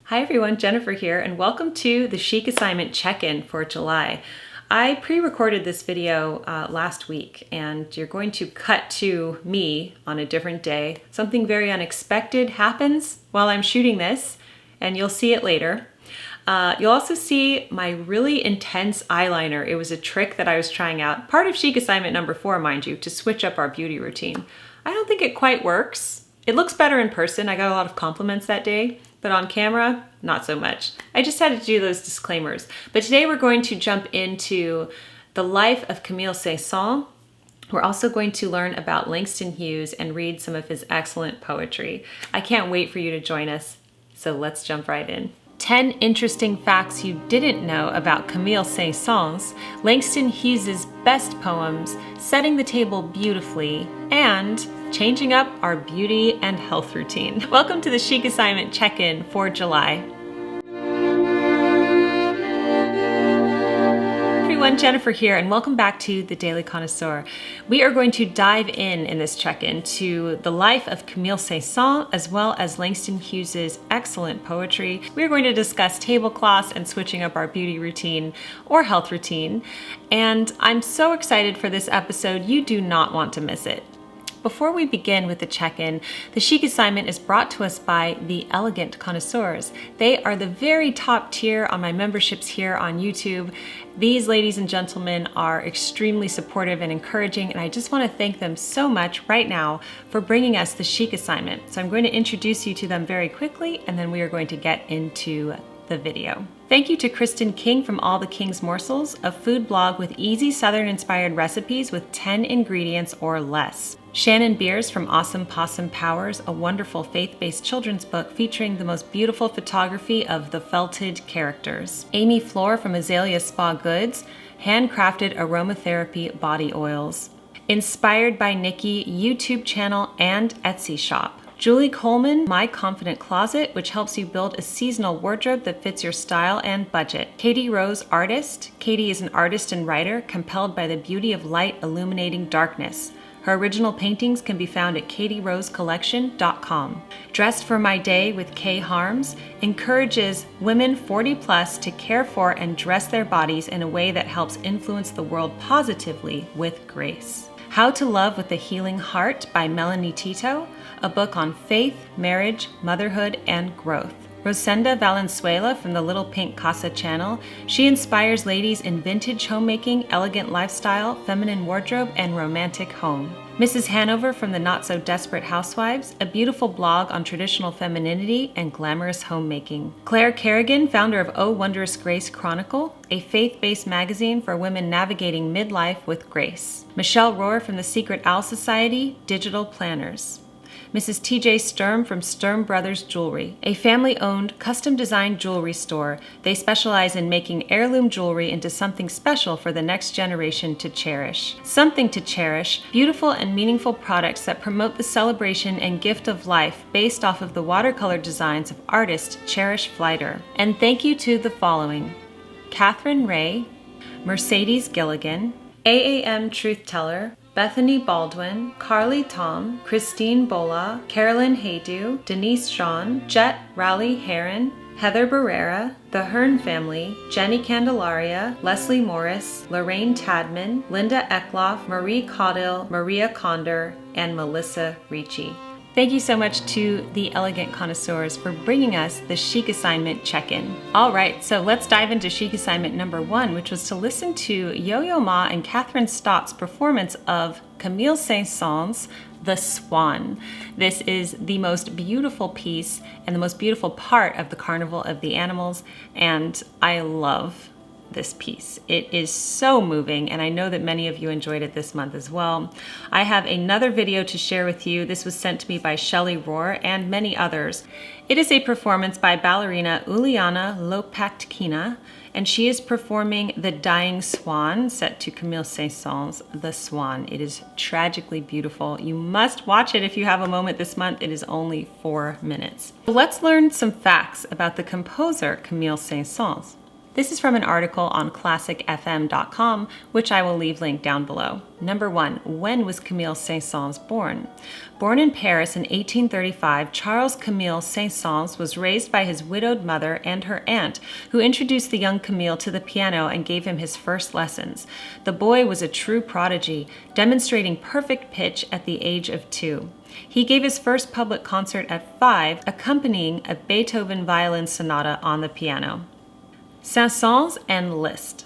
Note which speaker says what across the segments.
Speaker 1: Hi everyone, Jennifer here, and welcome to the Chic Assignment check-in for July. I pre-recorded this video last week, and you're going to cut to me on a different day. Something very unexpected happens while I'm shooting this, and you'll see it later. You'll also see my really intense eyeliner. It was a trick that I was trying out, part of Chic Assignment number 4, mind you, to switch up our beauty routine. I don't think it quite works. It looks better in person. I got a lot of compliments that day, but on camera, not so much. I just had to do those disclaimers. But today we're going to jump into the life of Camille Saint-Saëns. We're also going to learn about Langston Hughes and read some of his excellent poetry. I can't wait for you to join us, so let's jump right in. 10 interesting facts you didn't know about Camille Saint-Saëns, Langston Hughes' best poems, setting the table beautifully, and changing up our beauty and health routine. Welcome to the Chic Assignment check-in for July. Everyone, Jennifer here, and welcome back to the Daily Connoisseur. We are going to dive in this check-in to the life of Camille Saint-Saëns as well as Langston Hughes' excellent poetry. We are going to discuss tablecloths and switching up our beauty routine or health routine. And I'm so excited for this episode, you do not want to miss it. Before we begin with the check-in, the Chic Assignment is brought to us by the Elegant Connoisseurs. They are the very top tier on my memberships here on YouTube. These ladies and gentlemen are extremely supportive and encouraging, and I just want to thank them so much right now for bringing us the Chic Assignment. So I'm going to introduce you to them very quickly, and then we are going to get into the video. Thank you to Kristen King from All the King's Morsels, a food blog with easy Southern-inspired recipes with 10 ingredients or less. Shannon Beers from Awesome Possum Powers, a wonderful faith-based children's book featuring the most beautiful photography of the felted characters. Amy Floor from Azalea Spa Goods, handcrafted aromatherapy body oils. Inspired by Nikki YouTube channel and Etsy shop. Julie Coleman, My Confident Closet, which helps you build a seasonal wardrobe that fits your style and budget. Katie Rose Artist. Katie is an artist and writer compelled by the beauty of light illuminating darkness. Her original paintings can be found at katierosecollection.com. Dressed for My Day with Kay Harms encourages women 40 plus to care for and dress their bodies in a way that helps influence the world positively with grace. How to Love with the Healing Heart by Melanie Tito, a book on faith, marriage, motherhood, and growth. Rosenda Valenzuela from the Little Pink Casa channel. She inspires ladies in vintage homemaking, elegant lifestyle, feminine wardrobe, and romantic home. Mrs. Hanover from the Not So Desperate Housewives, a beautiful blog on traditional femininity and glamorous homemaking. Claire Kerrigan, founder of Oh Wondrous Grace Chronicle, a faith-based magazine for women navigating midlife with grace. Michelle Rohr from the Secret Owl Society, digital planners. Mrs. TJ Sturm from Sturm Brothers Jewelry, a family-owned, custom-designed jewelry store. They specialize in making heirloom jewelry into something special for the next generation to cherish. Something to Cherish, beautiful and meaningful products that promote the celebration and gift of life based off of the watercolor designs of artist Cherish Flighter. And thank you to the following: Catherine Ray, Mercedes Gilligan, AAM Truth Teller, Bethany Baldwin, Carly Tom, Christine Bola, Carolyn Haydu, Denise Shawn, Jet Raleigh Heron, Heather Barrera, The Hearn Family, Jenny Candelaria, Leslie Morris, Lorraine Tadman, Linda Eckloff, Marie Caudill, Maria Condor, and Melissa Ricci. Thank you so much to the Elegant Connoisseurs for bringing us the Chic Assignment check-in. All right, so let's dive into Chic Assignment number 1, which was to listen to Yo-Yo Ma and Catherine Stott's performance of Camille Saint-Saëns' The Swan. This is the most beautiful piece and the most beautiful part of the Carnival of the Animals, and I love this piece. It is so moving, and I know that many of you enjoyed it this month as well. I have another video to share with you. This was sent to me by Shelley Rohr and many others. It is a performance by ballerina Uliana Lopatkina, and she is performing The Dying Swan, set to Camille Saint-Saëns' The Swan. It is tragically beautiful. You must watch it if you have a moment this month. It is only 4 minutes. Let's learn some facts about the composer Camille Saint-Saëns. This is from an article on classicfm.com, which I will leave linked down below. Number 1. When was Camille Saint-Saëns born? Born in Paris in 1835, Charles Camille Saint-Saëns was raised by his widowed mother and her aunt, who introduced the young Camille to the piano and gave him his first lessons. The boy was a true prodigy, demonstrating perfect pitch at the age of 2. He gave his first public concert at 5, accompanying a Beethoven violin sonata on the piano. Saint-Saëns and Liszt.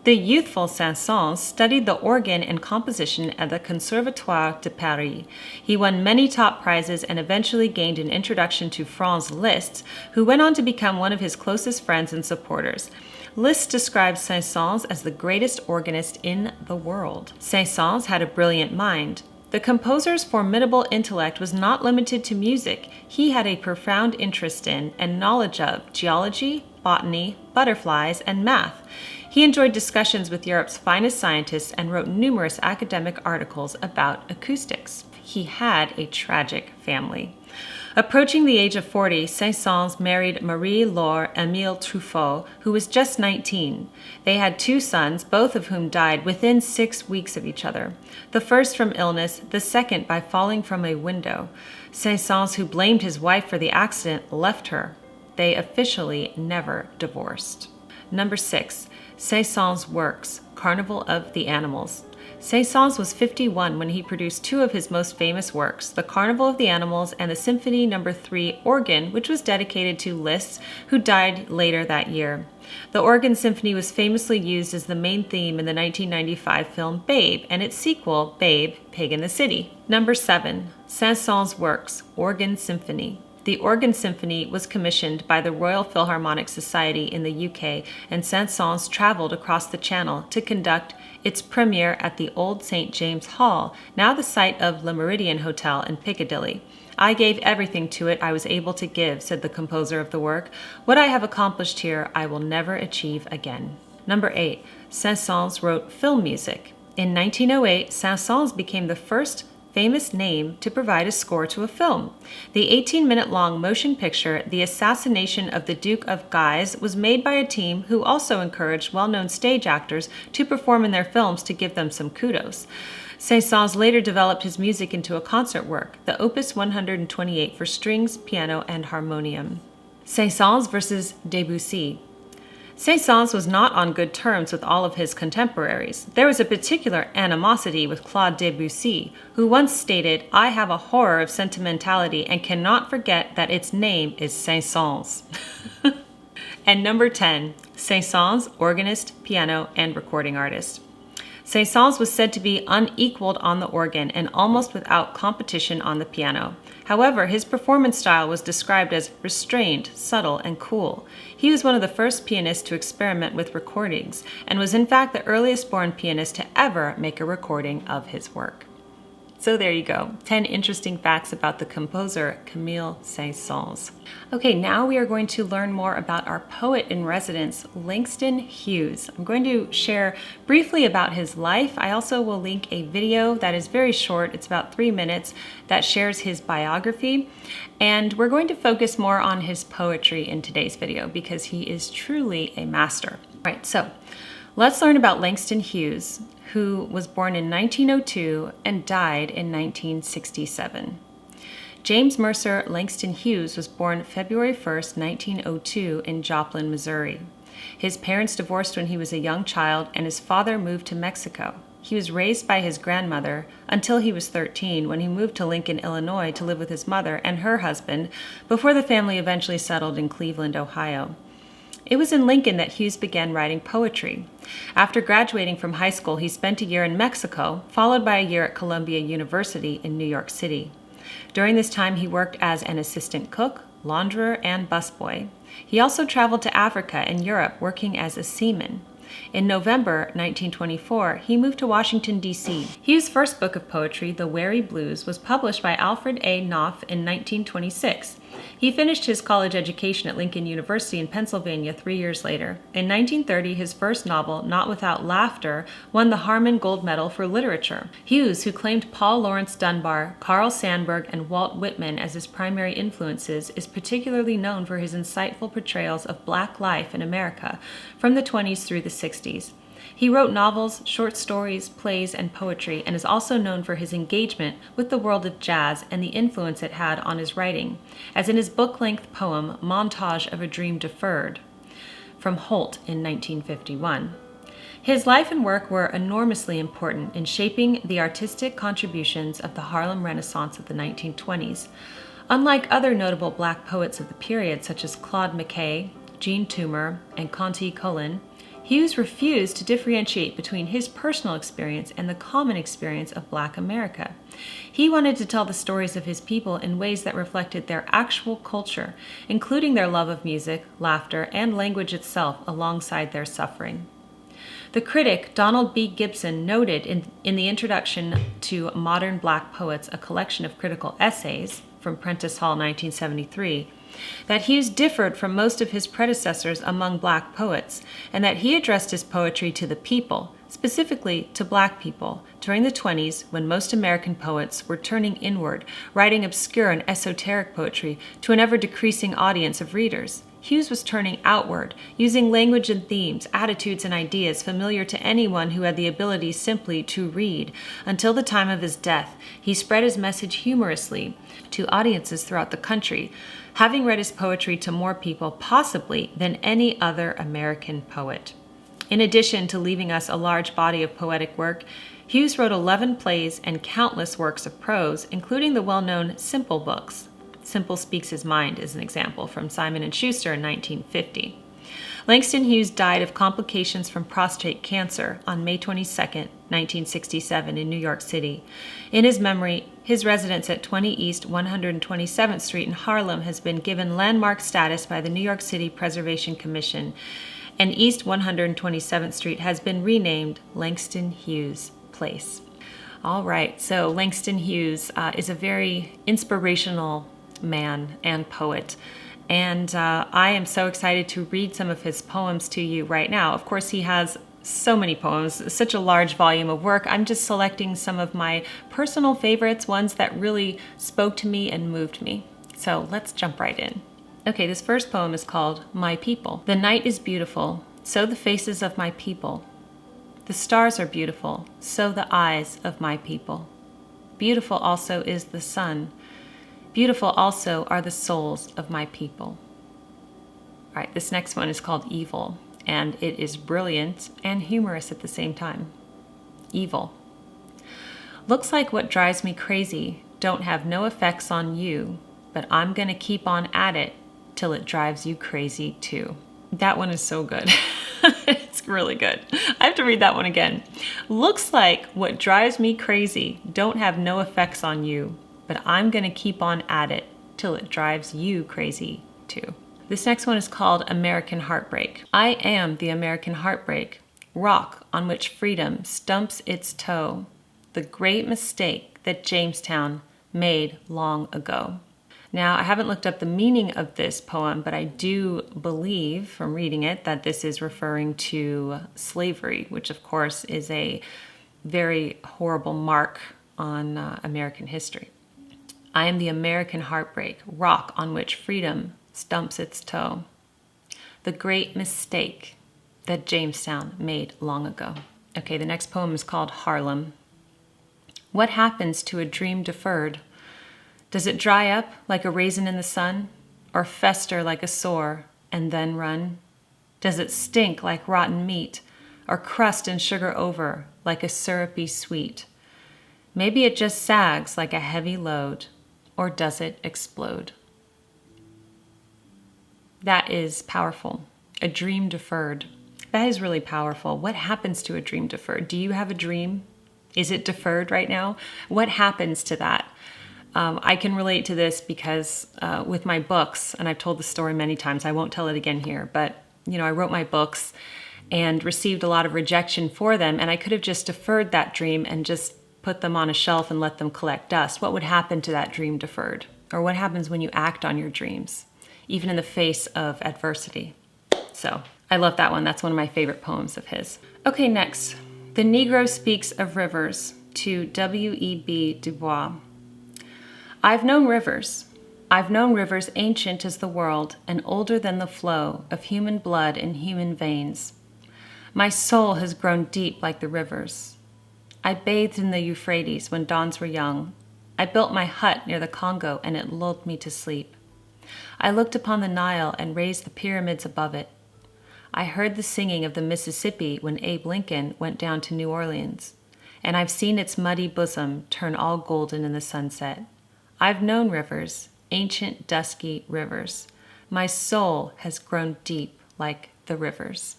Speaker 1: The youthful Saint-Saëns studied the organ and composition at the Conservatoire de Paris. He won many top prizes and eventually gained an introduction to Franz Liszt, who went on to become one of his closest friends and supporters. Liszt describes Saint-Saëns as the greatest organist in the world. Saint-Saëns had a brilliant mind. The composer's formidable intellect was not limited to music. He had a profound interest in and knowledge of geology, botany, butterflies, and math. He enjoyed discussions with Europe's finest scientists and wrote numerous academic articles about acoustics. He had a tragic family. Approaching the age of 40, Saint-Saëns married Marie-Laure Émile Truffaut, who was just 19. They had 2 sons, both of whom died within 6 weeks of each other. The first from illness, the second by falling from a window. Saint-Saëns, who blamed his wife for the accident, left her. They officially never divorced. Number 6. Saint-Saëns' works, Carnival of the Animals. Saint-Saëns was 51 when he produced 2 of his most famous works, the Carnival of the Animals and the Symphony No. 3 organ, which was dedicated to Liszt, who died later that year. The organ symphony was famously used as the main theme in the 1995 film Babe, and its sequel, Babe, Pig in the City. Number 7. Saint-Saëns' works, Organ Symphony. The Organ Symphony was commissioned by the Royal Philharmonic Society in the UK, and Saint-Saëns traveled across the Channel to conduct its premiere at the Old St. James Hall, now the site of Le Méridien Hotel in Piccadilly. "I gave everything to it I was able to give," said the composer of the work. "What I have accomplished here I will never achieve again." Number 8. Saint-Saëns wrote film music. In 1908, Saint-Saëns became the first famous name to provide a score to a film. The 18-minute-long motion picture, The Assassination of the Duke of Guise, was made by a team who also encouraged well-known stage actors to perform in their films to give them some kudos. Saint-Saëns later developed his music into a concert work, the Opus 128 for strings, piano, and harmonium. Saint-Saëns versus Debussy. Saint-Saëns was not on good terms with all of his contemporaries. There was a particular animosity with Claude Debussy, who once stated, "I have a horror of sentimentality and cannot forget that its name is Saint-Saëns." And number 10, Saint-Saëns, organist, piano, and recording artist. Saint-Saëns was said to be unequaled on the organ and almost without competition on the piano. However, his performance style was described as restrained, subtle, and cool. He was one of the first pianists to experiment with recordings and was in fact the earliest born pianist to ever make a recording of his work. So there you go, 10 interesting facts about the composer Camille Saint-Saëns. Okay, now we are going to learn more about our poet in residence, Langston Hughes. I'm going to share briefly about his life. I also will link a video that is very short, it's about 3 minutes, that shares his biography. And we're going to focus more on his poetry in today's video because he is truly a master. All right, so let's learn about Langston Hughes, who was born in 1902 and died in 1967. James Mercer Langston Hughes was born February 1st, 1902 in Joplin, Missouri. His parents divorced when he was a young child and his father moved to Mexico. He was raised by his grandmother until he was 13 when he moved to Lincoln, Illinois to live with his mother and her husband before the family eventually settled in Cleveland, Ohio. It was in Lincoln that Hughes began writing poetry. After graduating from high school, he spent a year in Mexico, followed by a year at Columbia University in New York City. During this time, he worked as an assistant cook, launderer, and busboy. He also traveled to Africa and Europe working as a seaman. In November 1924, he moved to Washington, D.C. Hughes' first book of poetry, The Wary Blues, was published by Alfred A. Knopf in 1926. He finished his college education at Lincoln University in Pennsylvania 3 years later. In 1930, his first novel, Not Without Laughter, won the Harmon Gold Medal for Literature. Hughes, who claimed Paul Laurence Dunbar, Carl Sandburg, and Walt Whitman as his primary influences, is particularly known for his insightful portrayals of Black life in America from the 20s through the 60s. He wrote novels, short stories, plays, and poetry, and is also known for his engagement with the world of jazz and the influence it had on his writing, as in his book-length poem, Montage of a Dream Deferred, from Holt in 1951. His life and work were enormously important in shaping the artistic contributions of the Harlem Renaissance of the 1920s. Unlike other notable Black poets of the period, such as Claude McKay, Jean Toomer, and Conti Cullen, Hughes refused to differentiate between his personal experience and the common experience of Black America. He wanted to tell the stories of his people in ways that reflected their actual culture, including their love of music, laughter, and language itself alongside their suffering. The critic Donald B. Gibson noted in the introduction to Modern Black Poets, a collection of critical essays from Prentice Hall 1973, that Hughes differed from most of his predecessors among Black poets, and that he addressed his poetry to the people, specifically to Black people, during the 20s when most American poets were turning inward, writing obscure and esoteric poetry to an ever-decreasing audience of readers. Hughes was turning outward, using language and themes, attitudes and ideas familiar to anyone who had the ability simply to read. Until the time of his death, he spread his message humorously to audiences throughout the country, having read his poetry to more people possibly than any other American poet. In addition to leaving us a large body of poetic work, Hughes wrote 11 plays and countless works of prose, including the well-known Simple books. Simple Speaks His Mind is an example from Simon & Schuster in 1950. Langston Hughes died of complications from prostate cancer on May 22, 1967 in New York City. In his memory, his residence at 20 East 127th Street in Harlem has been given landmark status by the New York City Preservation Commission, and East 127th Street has been renamed Langston Hughes Place. All right, so Langston Hughes is a very inspirational man and poet. And I am so excited to read some of his poems to you right now. Of course, he has so many poems, such a large volume of work. I'm just selecting some of my personal favorites, ones that really spoke to me and moved me. So let's jump right in. Okay, this first poem is called My People. The night is beautiful, so the faces of my people. The stars are beautiful, so the eyes of my people. Beautiful also is the sun. Beautiful also are the souls of my people. All right, this next one is called Evil, and it is brilliant and humorous at the same time. Evil. Looks like what drives me crazy don't have no effects on you, but I'm gonna keep on at it till it drives you crazy too. That one is so good. It's really good. I have to read that one again. Looks like what drives me crazy don't have no effects on you, but I'm gonna keep on at it till it drives you crazy too. This next one is called American Heartbreak. I am the American heartbreak, rock on which freedom stumps its toe, the great mistake that Jamestown made long ago. Now, I haven't looked up the meaning of this poem, but I do believe from reading it that this is referring to slavery, which of course is a very horrible mark on American history. I am the American heartbreak, rock on which freedom stumps its toe. The great mistake that Jamestown made long ago. Okay, the next poem is called Harlem. What happens to a dream deferred? Does it dry up like a raisin in the sun, or fester like a sore and then run? Does it stink like rotten meat, or crust and sugar over like a syrupy sweet? Maybe it just sags like a heavy load, or does it explode? That is powerful. A dream deferred. That is really powerful. What happens to a dream deferred? Do you have a dream? Is it deferred right now? What happens to that? I can relate to this because with my books, and I've told the story many times, I won't tell it again here, but I wrote my books and received a lot of rejection for them, and I could have just deferred that dream and just put them on a shelf and let them collect dust. What would happen to that dream deferred? Or what happens when you act on your dreams, even in the face of adversity? So I love that one. That's one of my favorite poems of his. Okay, next. The Negro Speaks of Rivers, to W.E.B. Du Bois. I've known rivers. I've known rivers ancient as the world and older than the flow of human blood in human veins. My soul has grown deep like the rivers. I bathed in the Euphrates when dawns were young. I built my hut near the Congo and it lulled me to sleep. I looked upon the Nile and raised the pyramids above it. I heard the singing of the Mississippi when Abe Lincoln went down to New Orleans, and I've seen its muddy bosom turn all golden in the sunset. I've known rivers, ancient dusky rivers. My soul has grown deep like the rivers.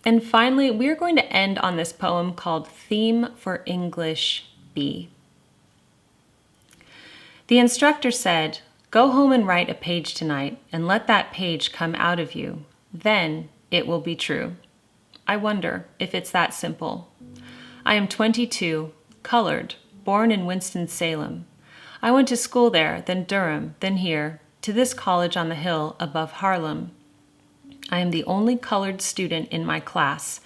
Speaker 1: And finally, we're going to end on this poem called Theme for English B. The instructor said, "Go home and write a page tonight and let that page come out of you. Then it will be true." I wonder if it's that simple. I am 22, colored, born in Winston-Salem. I went to school there, then Durham, then here, to this college on the hill above Harlem. I am the only colored student in my class.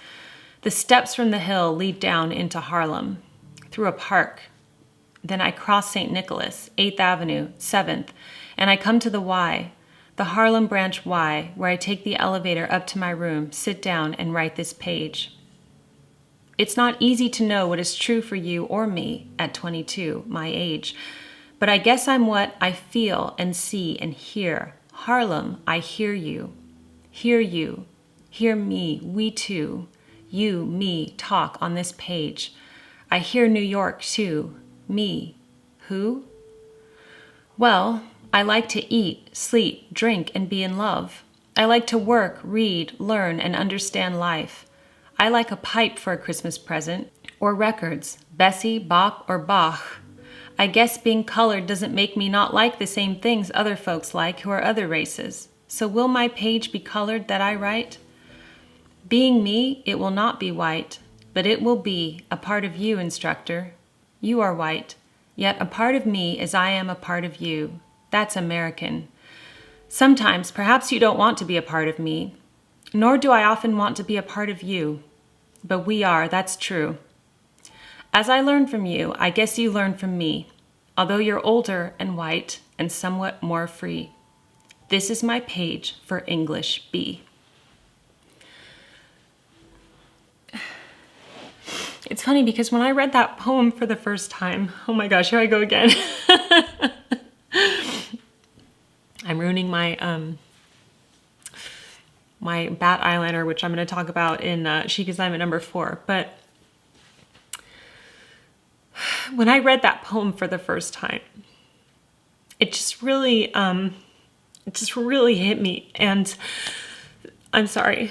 Speaker 1: The steps from the hill lead down into Harlem, through a park. Then I cross St. Nicholas, 8th Avenue, 7th, and I come to the Y, the Harlem branch Y, where I take the elevator up to my room, sit down, and write this page. It's not easy to know what is true for you or me at 22, my age, but I guess I'm what I feel and see and hear. Harlem, I hear you. Hear you. Hear me. We too. You, me, talk on this page. I hear New York too. Me. Who? Well, I like to eat, sleep, drink, and be in love. I like to work, read, learn, and understand life. I like a pipe for a Christmas present, or records, Bessie, Bach, or Bach. I guess being colored doesn't make me not like the same things other folks like who are other races. So will my page be colored that I write? Being me, it will not be white, but it will be a part of you, instructor. You are white, yet a part of me as I am a part of you. That's American. Sometimes, perhaps you don't want to be a part of me, nor do I often want to be a part of you. But we are, that's true. As I learn from you, I guess you learn from me, although you're older and white and somewhat more free. This is my page for English B. It's funny because when I read that poem for the first time, oh my gosh, here I go again. I'm ruining my my bat eyeliner, which I'm going to talk about in Chic Assignment number 4. But when I read that poem for the first time, it just really hit me. And I'm sorry.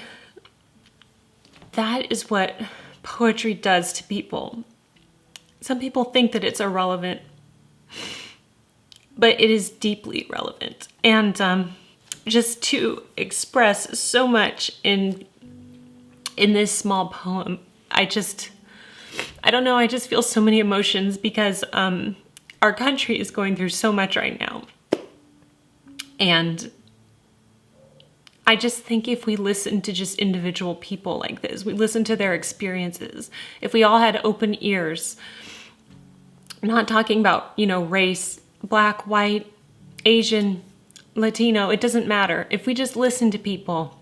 Speaker 1: That is what poetry does to people. Some people think that it's irrelevant, but it is deeply relevant. And just to express so much in this small poem, I don't know, I just feel so many emotions because our country is going through so much right now. And I just think if we listen to just individual people like this, we listen to their experiences, if we all had open ears, I'm not talking about, race, black, white, Asian, Latino, it doesn't matter. If we just listen to people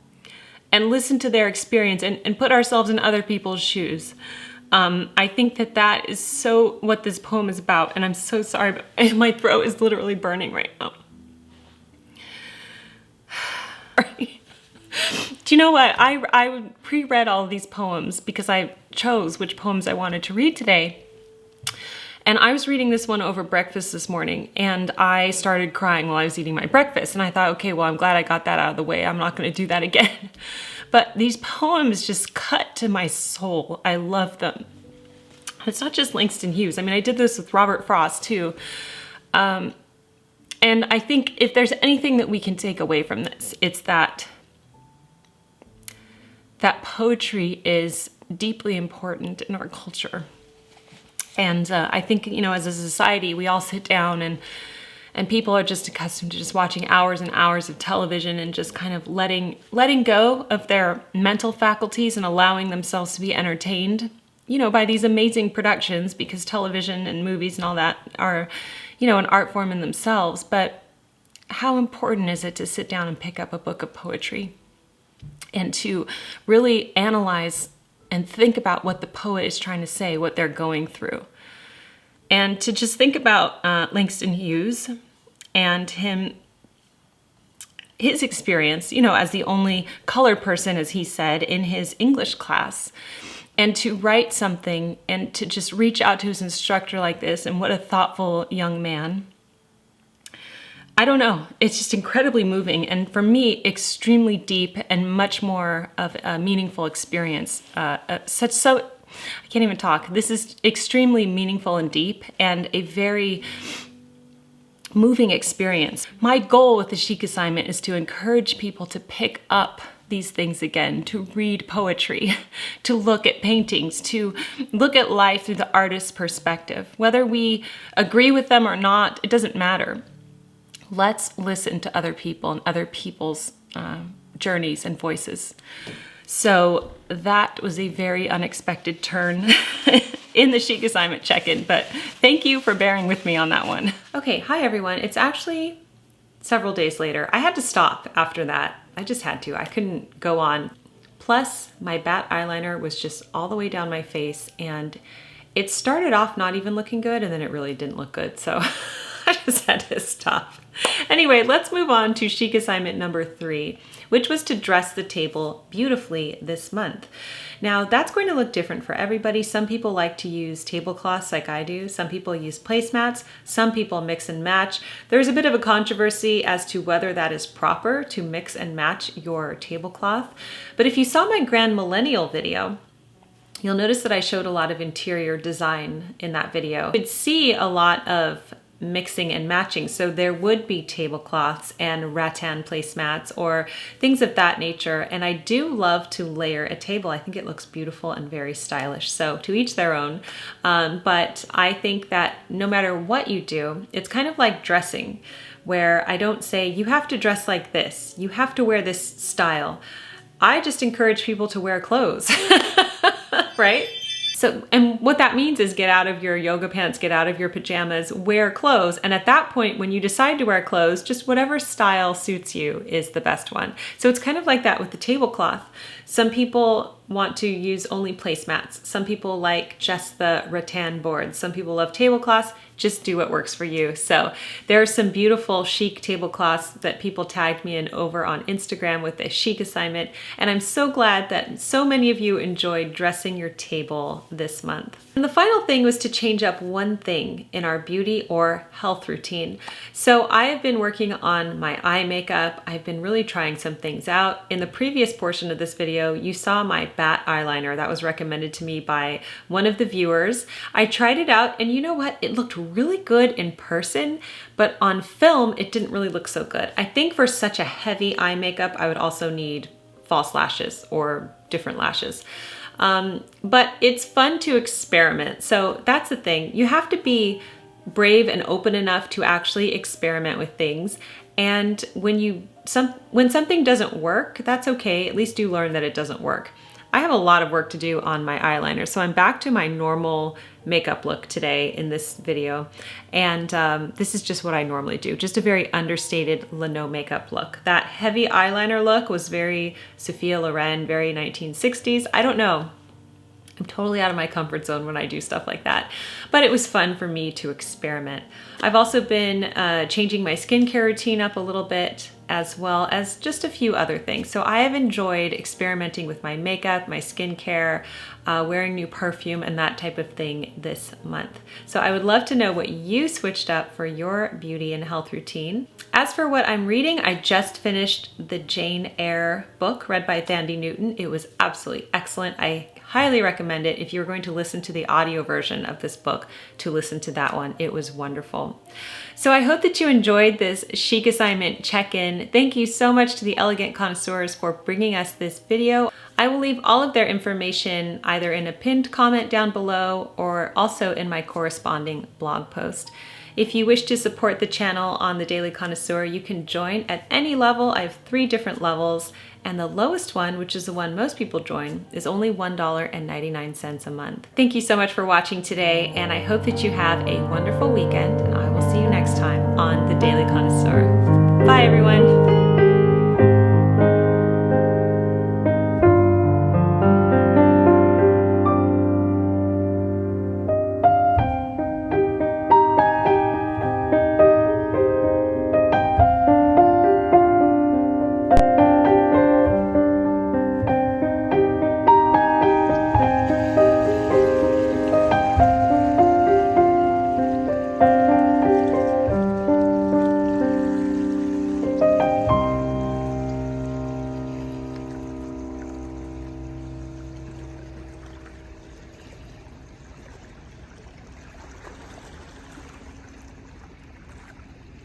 Speaker 1: and listen to their experience and put ourselves in other people's shoes, I think that is so what this poem is about. And I'm so sorry, but my throat is literally burning right now. Do you know what? I pre-read all of these poems because I chose which poems I wanted to read today. And I was reading this one over breakfast this morning, and I started crying while I was eating my breakfast. And I thought, okay, well, I'm glad I got that out of the way. I'm not going to do that again. But these poems just cut to my soul. I love them. It's not just Langston Hughes. I mean, I did this with Robert Frost too. And I think if there's anything that we can take away from this, it's that poetry is deeply important in our culture. And I think, you know, as a society, we all sit down and people are just accustomed to just watching hours and hours of television and just kind of letting go of their mental faculties and allowing themselves to be entertained, you know, by these amazing productions, because television and movies and all that are, you know, an art form in themselves. But how important is it to sit down and pick up a book of poetry and to really analyze and think about what the poet is trying to say, what they're going through? And to just think about Langston Hughes and his experience, you know, as the only colored person, as he said, in his English class, and to write something and to just reach out to his instructor like this, and what a thoughtful young man. I don't know, it's just incredibly moving, and for me, extremely deep and much more of a meaningful experience. I can't even talk. This is extremely meaningful and deep and a very moving experience. My goal with the Chic Assignment is to encourage people to pick up these things again, to read poetry, to look at paintings, to look at life through the artist's perspective. Whether we agree with them or not, it doesn't matter. Let's listen to other people and other people's journeys and voices. So that was a very unexpected turn in the Chic Assignment check-in, but thank you for bearing with me on that one. Okay, hi everyone. It's actually several days later. I had to stop after that. I just had to. I couldn't go on. Plus, my bat eyeliner was just all the way down my face, and it started off not even looking good, and then it really didn't look good, so I just had to stop. Anyway, let's move on to Chic Assignment number 3, which was to dress the table beautifully this month. Now, that's going to look different for everybody. Some people like to use tablecloths like I do. Some people use placemats. Some people mix and match. There's a bit of a controversy as to whether that is proper to mix and match your tablecloth. But if you saw my Grand Millennial video, you'll notice that I showed a lot of interior design in that video. You could see a lot of mixing and matching. So there would be tablecloths and rattan placemats or things of that nature. And I do love to layer a table. I think it looks beautiful and very stylish. So to each their own. But I think that no matter what you do, it's kind of like dressing, where I don't say you have to dress like this, you have to wear this style. I just encourage people to wear clothes, right? So, and what that means is get out of your yoga pants, get out of your pajamas, wear clothes. And at that point, when you decide to wear clothes, just whatever style suits you is the best one. So it's kind of like that with the tablecloth. Some people want to use only placemats. Some people like just the rattan boards. Some people love tablecloths. Just do what works for you. So there are some beautiful chic tablecloths that people tagged me in over on Instagram with the Chic Assignment. And I'm so glad that so many of you enjoyed dressing your table this month. And the final thing was to change up one thing in our beauty or health routine. So I have been working on my eye makeup. I've been really trying some things out. In the previous portion of this video, you saw my bat eyeliner that was recommended to me by one of the viewers. I tried it out, and you know what? It looked really good in person, but on film, it didn't really look so good. I think for such a heavy eye makeup, I would also need false lashes or different lashes. But it's fun to experiment. So that's the thing. You have to be brave and open enough to actually experiment with things. And when something doesn't work, that's okay. At least you learn that it doesn't work. I have a lot of work to do on my eyeliner, so I'm back to my normal makeup look today in this video. And this is just what I normally do, just a very understated Leno makeup look. That heavy eyeliner look was very Sophia Loren, very 1960s. I don't know. I'm totally out of my comfort zone when I do stuff like that, but it was fun for me to experiment. I've also been changing my skincare routine up a little bit, as well as just a few other things. So I have enjoyed experimenting with my makeup, my skincare, wearing new perfume and that type of thing this month. So I would love to know what you switched up for your beauty and health routine. As for what I'm reading, I just finished the Jane Eyre book read by Thandie Newton. It was absolutely excellent. I highly recommend it if you're going to listen to the audio version of this book, to listen to that one. It was wonderful. So I hope that you enjoyed this Chic Assignment check-in. Thank you so much to the Elegant Connoisseurs for bringing us this video. I will leave all of their information either in a pinned comment down below or also in my corresponding blog post. If you wish to support the channel on the Daily Connoisseur, you can join at any level. I have 3 different levels, and the lowest one, which is the one most people join, is only $1.99 a month. Thank you so much for watching today, and I hope that you have a wonderful weekend, and I will see you next time on the Daily Connoisseur.